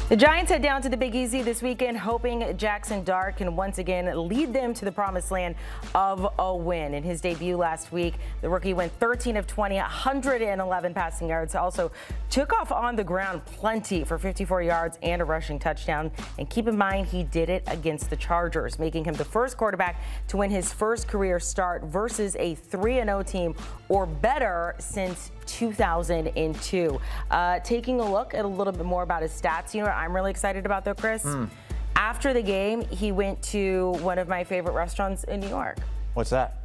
The Giants head down to the Big Easy this weekend, hoping Jackson Dart can once again lead them to the promised land of a win. In his debut last week, the rookie went 13 of 20, 111 passing yards. Also took off on the ground plenty for 54 yards and a rushing touchdown. And keep in mind, he did it against the Chargers, making him the first quarterback to win his first career start versus a 3-0 team or better since 2002. Taking a look at a little bit more about his stats. You know what I'm really excited about though, Chris? After the game, he went to one of my favorite restaurants in New York. What's that?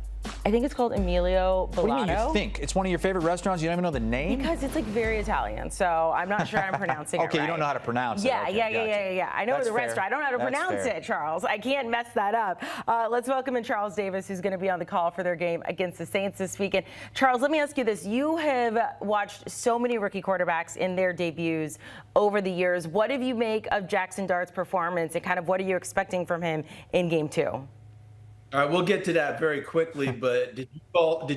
I think it's called Emilio Bellato. What do you mean you think? It's one of your favorite restaurants? You don't even know the name? Because it's like very Italian, so I'm not sure I'm pronouncing it right. Okay, you don't know how to pronounce it. Yeah, Okay, yeah. I know That's the fair. restaurant. I don't know how to That's pronounce fair. it, Charles. I can't mess that up. Let's welcome in Charles Davis, who's going to be on the call for their game against the Saints this weekend. Charles, let me ask you this. You have watched so many rookie quarterbacks in their debuts over the years. What do you make of Jackson Dart's performance, and kind of what are you expecting from him in game 2? All right, we'll get to that very quickly, but did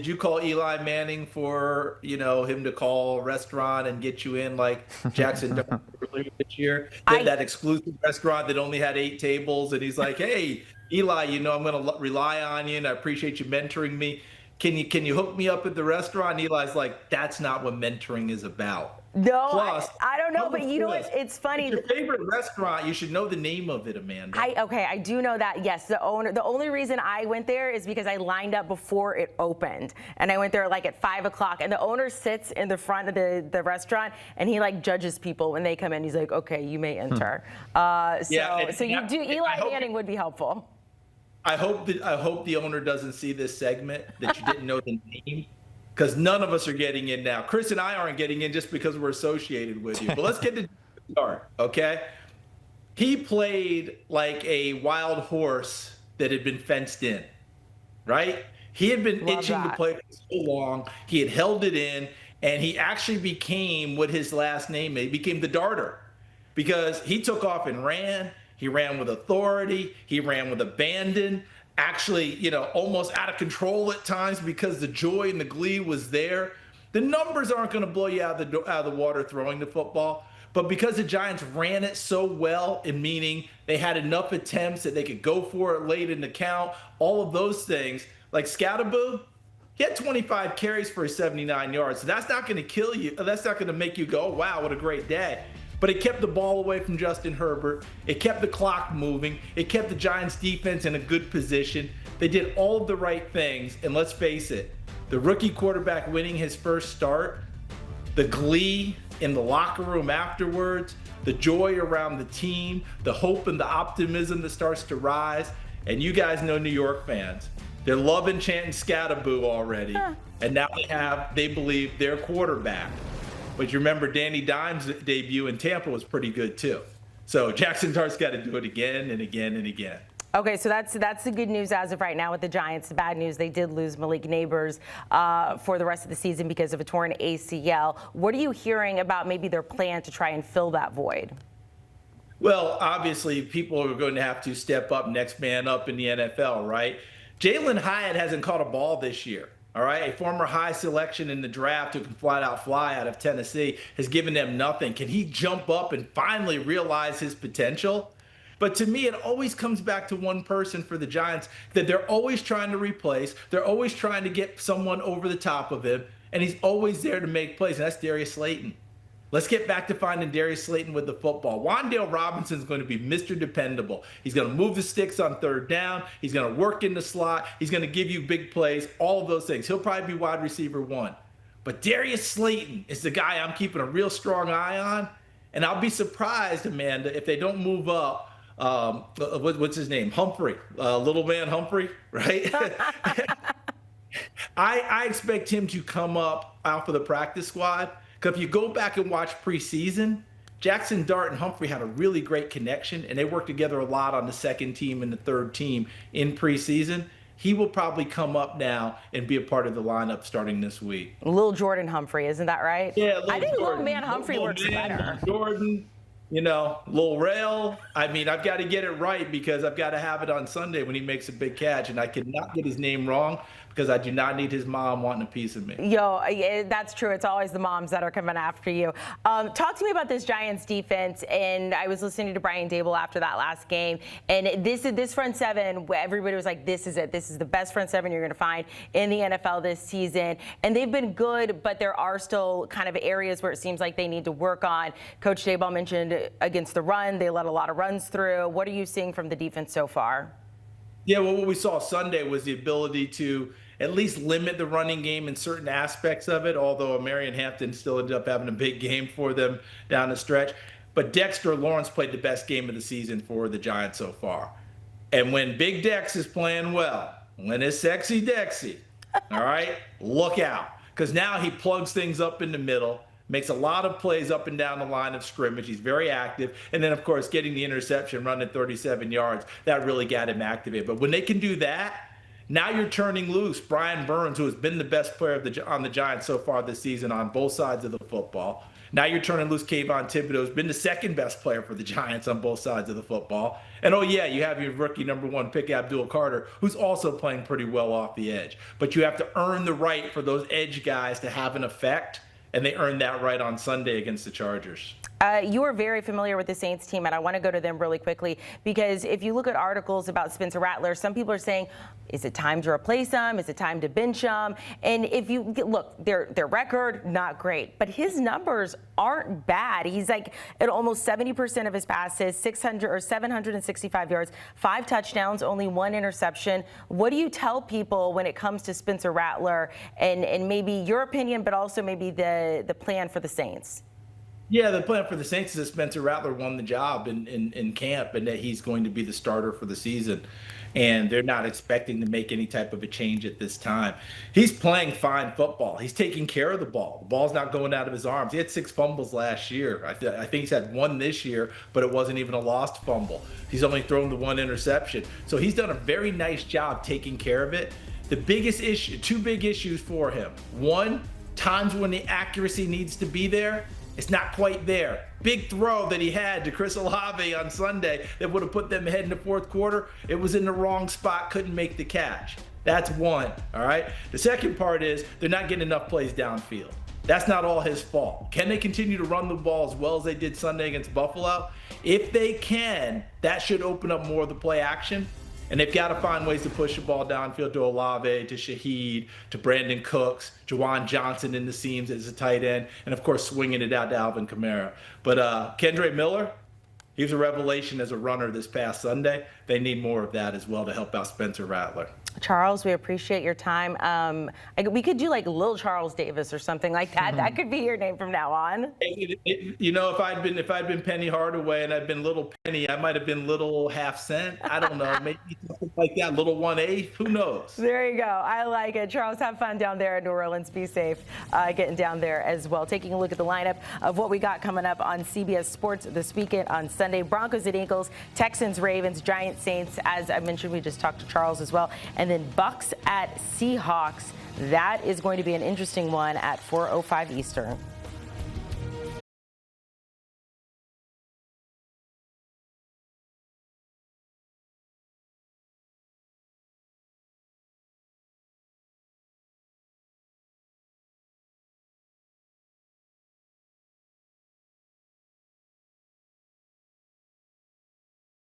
you call Eli Manning for, him to call a restaurant and get you in like Jackson Dart earlier this year? That exclusive restaurant that only had 8 tables, and he's like, "Hey, Eli, I'm going to rely on you, and I appreciate you mentoring me. Can you hook me up at the restaurant?" And Eli's like, "That's not what mentoring is about." No, Plus, I don't know, but you know what? It's funny. It's your favorite restaurant. You should know the name of it, Amanda. I do know that. Yes, the only reason I went there is because I lined up before it opened, and I went there like at 5 o'clock. And the owner sits in the front of the restaurant, and he like judges people when they come in. He's like, "Okay, you may enter." So you do. Eli Manning would be helpful. I hope the owner doesn't see this segment that you didn't know the name, because none of us are getting in now. Chris and I aren't getting in just because we're associated with you. But let's get to start, okay? He played like a wild horse that had been fenced in, right? He had been itching to play for so long. He had held it in, and he actually became what his last name is. He became the Darter, because he took off and ran. He ran with authority. He ran with abandon. Actually, almost out of control at times because the joy and the glee was there. The numbers aren't going to blow you out of the water throwing the football, but because the Giants ran it so well, and meaning they had enough attempts that they could go for it late in the count, all of those things, like Scatterboo, he had 25 carries for 79 yards. So that's not going to kill you. That's not going to make you go, "Wow, what a great day." But it kept the ball away from Justin Herbert. It kept the clock moving. It kept the Giants defense in a good position. They did all of the right things. And let's face it, the rookie quarterback winning his first start, the glee in the locker room afterwards, the joy around the team, the hope and the optimism that starts to rise. And you guys know New York fans. They're loving chanting Scatterboo already. And now they believe their quarterback. But you remember Danny Dimes' debut in Tampa was pretty good too. So Jackson Dart's got to do it again and again and again. Okay, so that's the good news as of right now with the Giants. The bad news, they did lose Malik Neighbors for the rest of the season because of a torn ACL. What are you hearing about maybe their plan to try and fill that void? Well, obviously, people are going to have to step up, next man up in the NFL, right? Jalen Hyatt hasn't caught a ball this year. All right, a former high selection in the draft who can flat out fly out of Tennessee has given them nothing. Can he jump up and finally realize his potential? But to me, it always comes back to one person for the Giants that they're always trying to replace. They're always trying to get someone over the top of him, and he's always there to make plays, and that's Darius Slayton. Let's get back to finding Darius Slayton with the football. Wan'Dale Robinson's going to be Mr. Dependable. He's going to move the sticks on third down. He's going to work in the slot. He's going to give you big plays, all of those things. He'll probably be wide receiver 1. But Darius Slayton is the guy I'm keeping a real strong eye on. And I'll be surprised, Amanda, if they don't move up. What's his name? Humphrey. Little man Humphrey, right? I expect him to come up out for the practice squad. Because if you go back and watch preseason, Jackson Dart and Humphrey had a really great connection, and they worked together a lot on the second team and the third team in preseason. He will probably come up now and be a part of the lineup starting this week. Lil Jordan Humphrey, isn't that right? Yeah, I think Lil Man Humphrey works better. Jordan, Lil Rail. I mean, I've got to get it right because I've got to have it on Sunday when he makes a big catch, and I cannot get his name wrong because I do not need his mom wanting a piece of me. Yo, that's true. It's always the moms that are coming after you. Talk to me about this Giants defense. And I was listening to Brian Dable after that last game. And this front seven, everybody was like, this is it. This is the best front seven you're going to find in the NFL this season. And they've been good, but there are still kind of areas where it seems like they need to work on. Coach Dable mentioned against the run, they let a lot of runs through. What are you seeing from the defense so far? Yeah, well, what we saw Sunday was the ability to at least limit the running game in certain aspects of it, although Marion Hampton still ended up having a big game for them down the stretch. But Dexter Lawrence played the best game of the season for the Giants so far. And when Big Dex is playing well, when it's sexy Dexy, all right, look out. Because now he plugs things up in the middle, makes a lot of plays up and down the line of scrimmage. He's very active. And then, of course, getting the interception, running 37 yards, that really got him activated. But when they can do that, now you're turning loose Brian Burns, who has been the best player on the Giants so far this season on both sides of the football. Now you're turning loose Kayvon Thibodeau, who's been the second best player for the Giants on both sides of the football. And, oh, yeah, you have your rookie number one pick, Abdul Carter, who's also playing pretty well off the edge. But you have to earn the right for those edge guys to have an effect, and they earned that right on Sunday against the Chargers. You are very familiar with the Saints team, and I want to go to them really quickly because if you look at articles about Spencer Rattler, some people are saying, is it time to replace him? Is it time to bench him? And if you look, their record, not great, but his numbers aren't bad. He's like at almost 70% of his passes, 765 yards, 5 touchdowns, only 1 interception. What do you tell people when it comes to Spencer Rattler and maybe your opinion, but also maybe the plan for the Saints? Yeah, the plan for the Saints is that Spencer Rattler won the job in camp and that he's going to be the starter for the season. And they're not expecting to make any type of a change at this time. He's playing fine football. He's taking care of the ball. The ball's not going out of his arms. He had 6 fumbles last year. I think he's had 1 this year, but it wasn't even a lost fumble. He's only thrown the 1 interception. So he's done a very nice job taking care of it. The biggest issue, 2 big issues for him. 1, times when the accuracy needs to be there, it's not quite there. Big throw that he had to Chris Olave on Sunday that would have put them ahead in the 4th quarter. It was in the wrong spot, couldn't make the catch. That's 1, all right? The second part is they're not getting enough plays downfield. That's not all his fault. Can they continue to run the ball as well as they did Sunday against Buffalo? If they can, that should open up more of the play action. And they've got to find ways to push the ball downfield to Olave, to Shaheed, to Brandon Cooks, Juwan Johnson in the seams as a tight end, and, of course, swinging it out to Alvin Kamara. But Kendre Miller, he was a revelation as a runner this past Sunday. They need more of that as well to help out Spencer Rattler. Charles, we appreciate your time. We could do like Lil Charles Davis or something like that. That could be your name from now on. You know, if I'd been Penny Hardaway and I'd been Little Penny, I might have been Little Half Cent. I don't know, maybe something like that. Little 1/8. Who knows? There you go. I like it. Charles, have fun down there in New Orleans. Be safe getting down there as well. Taking a look at the lineup of what we got coming up on CBS Sports this weekend on Sunday. Broncos at Eagles, Texans, Ravens, Giants, Saints. As I mentioned, we just talked to Charles as well. And then Bucks at Seahawks. That is going to be an interesting one at 4:05 Eastern.